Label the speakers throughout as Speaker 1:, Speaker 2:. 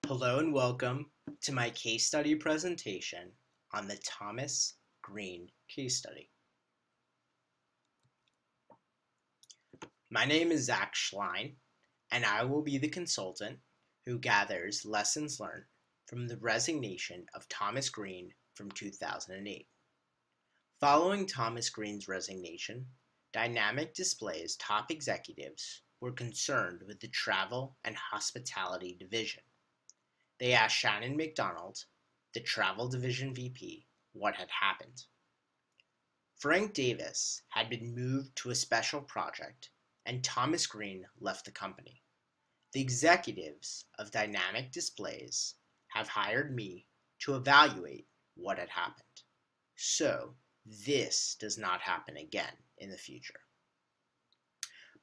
Speaker 1: Hello and welcome to my case study presentation on the Thomas Green case study. My name is Zach Schlein, and I will be the consultant who gathers lessons learned from the resignation of Thomas Green from 2008. Following Thomas Green's resignation, Dynamic Display's top executives were concerned with the travel and hospitality division. They asked Shannon McDonald, the travel division VP, what had happened. Frank Davis had been moved to a special project, and Thomas Green left the company. The executives of Dynamic Displays have hired me to evaluate what had happened, so this does not happen again in the future.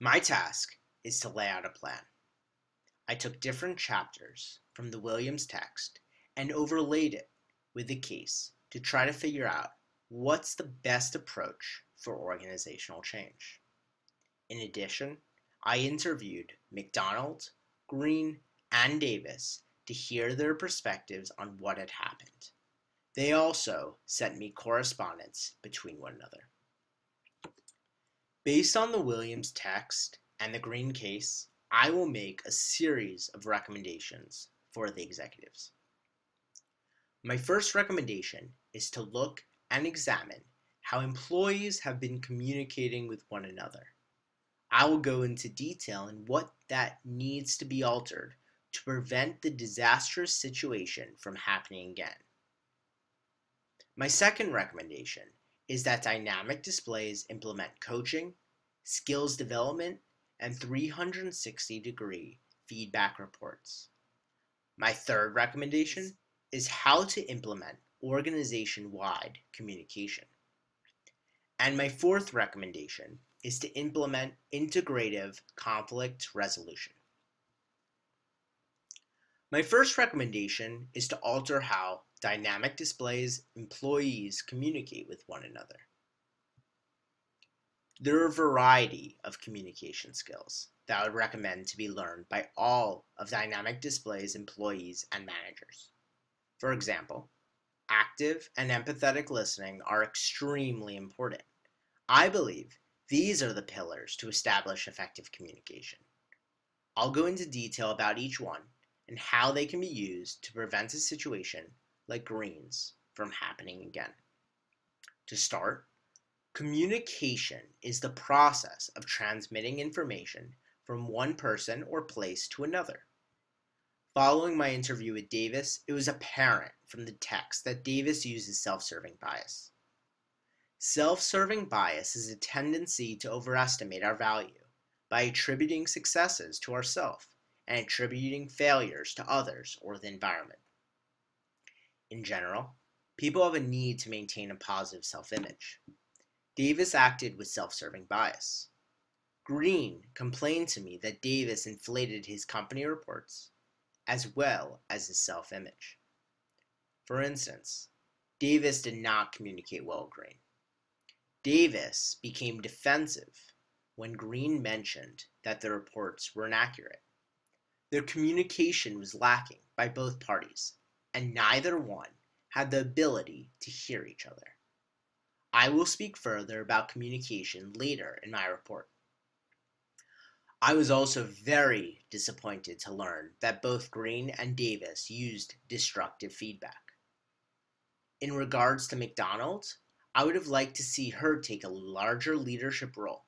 Speaker 1: My task is to lay out a plan. I took different chapters from the Williams text and overlaid it with the case to try to figure out what's the best approach for organizational change. In addition, I interviewed McDonald, Green, and Davis to hear their perspectives on what had happened. They also sent me correspondence between one another. Based on the Williams text and the Green case, I will make a series of recommendations for the executives. My first recommendation is to look and examine how employees have been communicating with one another. I will go into detail in what that needs to be altered to prevent the disastrous situation from happening again. My second recommendation is that Dynamic Displays implement coaching, skills development, and 360-degree feedback reports. My third recommendation is how to implement organization-wide communication. And my fourth recommendation is to implement integrative conflict resolution. My first recommendation is to alter how Dynamic Displays employees communicate with one another. There are a variety of communication skills that I would recommend to be learned by all of Dynamic Display's employees and managers. For example, active and empathetic listening are extremely important. I believe these are the pillars to establish effective communication. I'll go into detail about each one and how they can be used to prevent a situation like Green's from happening again. To start, communication is the process of transmitting information from one person or place to another. Following my interview with Davis, it was apparent from the text that Davis uses self-serving bias. Self-serving bias is a tendency to overestimate our value by attributing successes to ourselves and attributing failures to others or the environment. In general, people have a need to maintain a positive self-image. Davis acted with self-serving bias. Green complained to me that Davis inflated his company reports as well as his self-image. For instance, Davis did not communicate well with Green. Davis became defensive when Green mentioned that the reports were inaccurate. Their communication was lacking by both parties, and neither one had the ability to hear each other. I will speak further about communication later in my report. I was also very disappointed to learn that both Green and Davis used destructive feedback. In regards to McDonald, I would have liked to see her take a larger leadership role.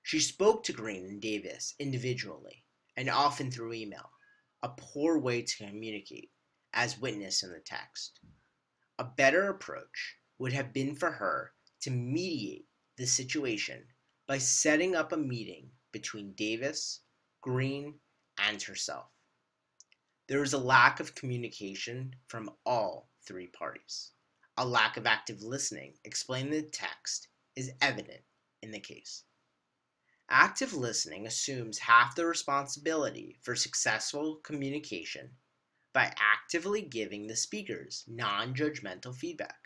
Speaker 1: She spoke to Green and Davis individually and often through email, a poor way to communicate, as witnessed in the text. A better approach would have been for her to mediate the situation by setting up a meeting between Davis, Green, and herself. There is a lack of communication from all three parties. A lack of active listening explained in the text is evident in the case. Active listening assumes half the responsibility for successful communication by actively giving the speakers non-judgmental feedback.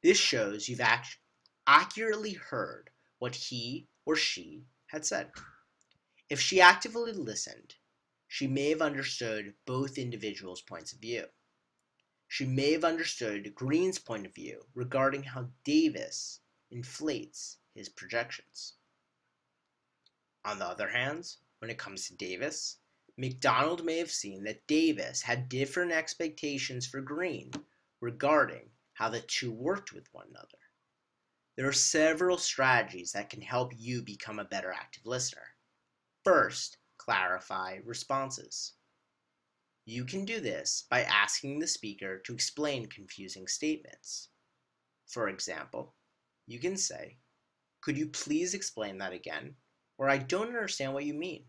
Speaker 1: This shows you've accurately heard what he or she had said. If she actively listened, She may have understood both individuals' points of view. She may have understood Green's point of view regarding how Davis inflates his projections. On the other hand, when it comes to Davis, McDonald may have seen that Davis had different expectations for Green regarding how the two worked with one another. There are several strategies that can help you become a better active listener. First, clarify responses. You can do this by asking the speaker to explain confusing statements. For example, you can say, "Could you please explain that again?" Or "I don't understand what you mean."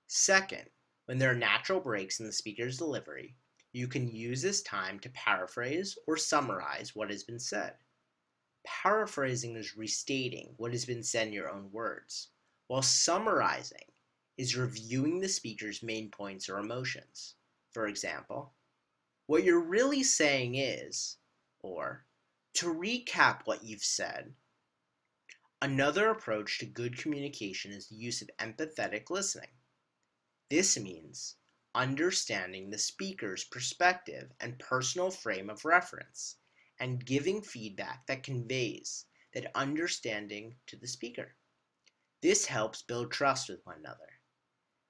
Speaker 1: Second, when there are natural breaks in the speaker's delivery, you can use this time to paraphrase or summarize what has been said. Paraphrasing is restating what has been said in your own words, while summarizing is reviewing the speaker's main points or emotions. For example, "What you're really saying is," or "to recap what you've said." Another approach to good communication is the use of empathetic listening. This means understanding the speaker's perspective and personal frame of reference, and giving feedback that conveys that understanding to the speaker. This helps build trust with one another.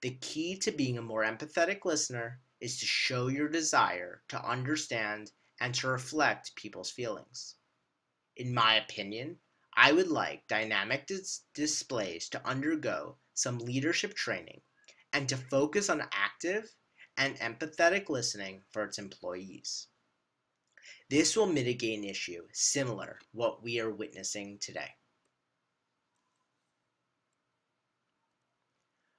Speaker 1: The key to being a more empathetic listener is to show your desire to understand and to reflect people's feelings. In my opinion, I would like dynamic displays to undergo some leadership training and to focus on active and empathetic listening for its employees. This will mitigate an issue similar to what we are witnessing today.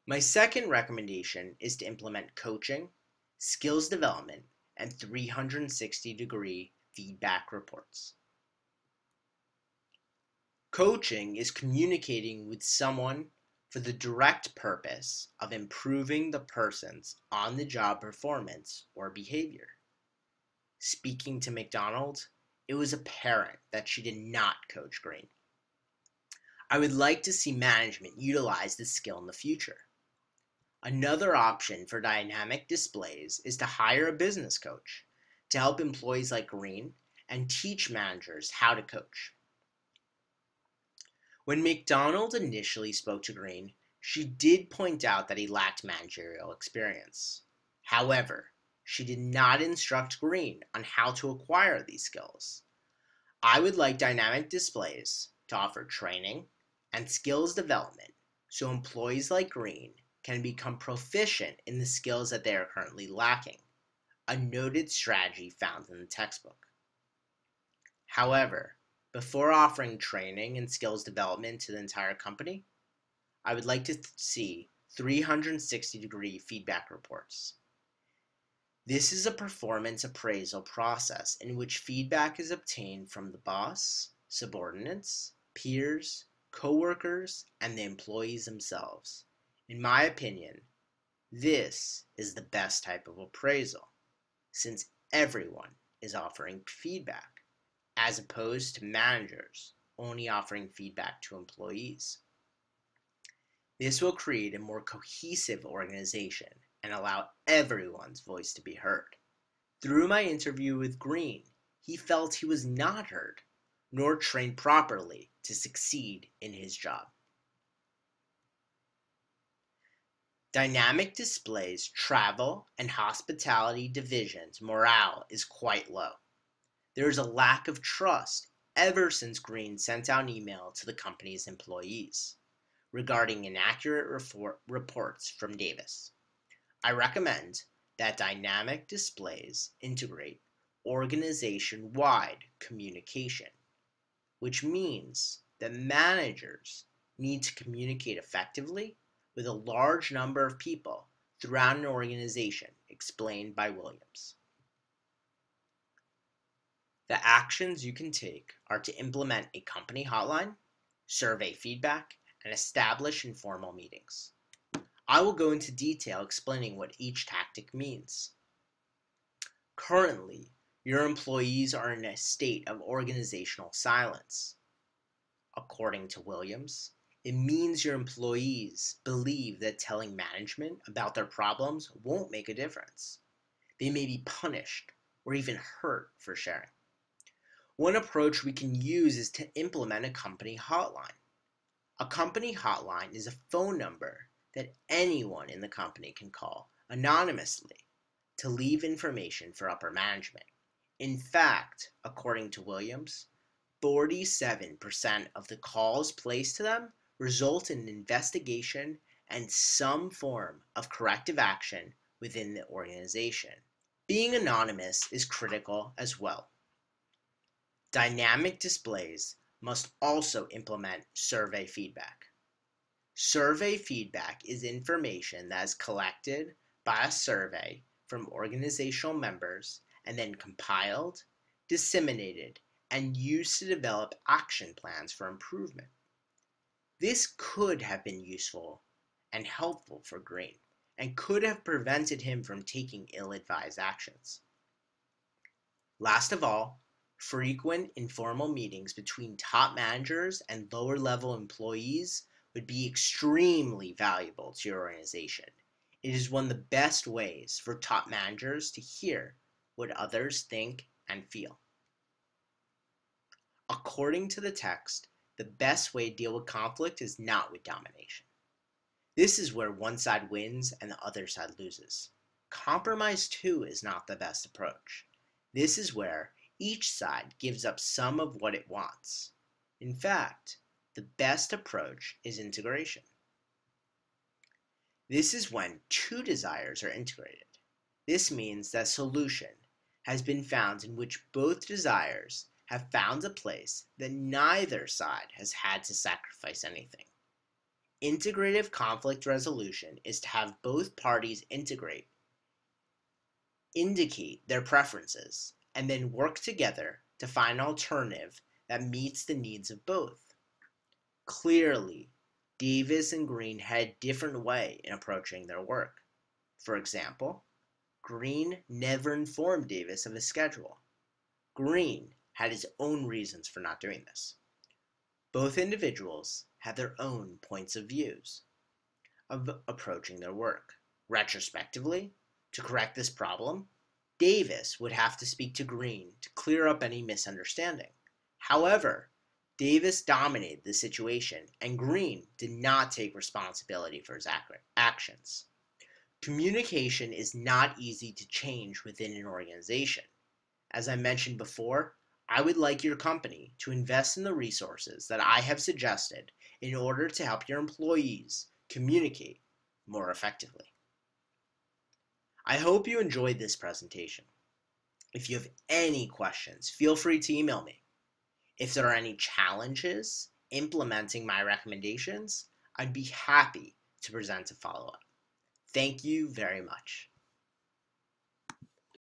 Speaker 1: My second recommendation is to implement coaching, skills development, and 360-degree feedback reports. Coaching is communicating with someone for the direct purpose of improving the person's on-the-job performance or behavior. Speaking to McDonald, it was apparent that she did not coach Green. I would like to see management utilize this skill in the future. Another option for dynamic displays is to hire a business coach to help employees like Green and teach managers how to coach. When McDonald initially spoke to Green, she did point out that he lacked managerial experience. However, she did not instruct Green on how to acquire these skills. I would like dynamic displays to offer training and skills development so employees like Green can become proficient in the skills that they are currently lacking, a noted strategy found in the textbook. However, before offering training and skills development to the entire company, I would like to see 360-degree feedback reports. This is a performance appraisal process in which feedback is obtained from the boss, subordinates, peers, coworkers, and the employees themselves. In my opinion, this is the best type of appraisal, since everyone is offering feedback, as opposed to managers only offering feedback to employees. This will create a more cohesive organization and allow everyone's voice to be heard. Through my interview with Green, he felt he was not heard, nor trained properly to succeed in his job. Dynamic Display's travel and hospitality division's morale is quite low. There is a lack of trust ever since Green sent out an email to the company's employees regarding inaccurate reports from Davis. I recommend that Dynamic Displays integrate organization-wide communication, which means that managers need to communicate effectively with a large number of people throughout an organization, explained by Williams. The actions you can take are to implement a company hotline, survey feedback, and establish informal meetings. I will go into detail explaining what each tactic means. Currently, your employees are in a state of organizational silence. According to Williams, It means your employees believe that telling management about their problems won't make a difference. They may be punished or even hurt for sharing. One approach we can use is to implement a company hotline. A company hotline is a phone number that anyone in the company can call anonymously to leave information for upper management. In fact, according to Williams, 47% of the calls placed to them result in an investigation and some form of corrective action within the organization. Being anonymous is critical as well. Dynamic displays must also implement survey feedback. Survey feedback is information that is collected by a survey from organizational members and then compiled, disseminated, and used to develop action plans for improvement. This could have been useful and helpful for Green, and could have prevented him from taking ill-advised actions. Last of all, frequent informal meetings between top managers and lower-level employees would be extremely valuable to your organization. It is one of the best ways for top managers to hear what others think and feel. According to the text, the best way to deal with conflict is not with domination. This is where one side wins and the other side loses. Compromise, too, is not the best approach. This is where each side gives up some of what it wants. In fact, the best approach is integration. This is when two desires are integrated. This means that a solution has been found in which both desires have found a place that neither side has had to sacrifice anything. Integrative conflict resolution is to have both parties indicate their preferences, and then work together to find an alternative that meets the needs of both. Clearly, Davis and Green had a different way in approaching their work. For example, Green never informed Davis of his schedule. Green had his own reasons for not doing this. Both individuals had their own points of views of approaching their work. Retrospectively, to correct this problem, Davis would have to speak to Green to clear up any misunderstanding. However, Davis dominated the situation, and Green did not take responsibility for his actions. Communication is not easy to change within an organization. As I mentioned before, I would like your company to invest in the resources that I have suggested in order to help your employees communicate more effectively. I hope you enjoyed this presentation. If you have any questions, feel free to email me. If there are any challenges implementing my recommendations, I'd be happy to present a follow-up. Thank you very much.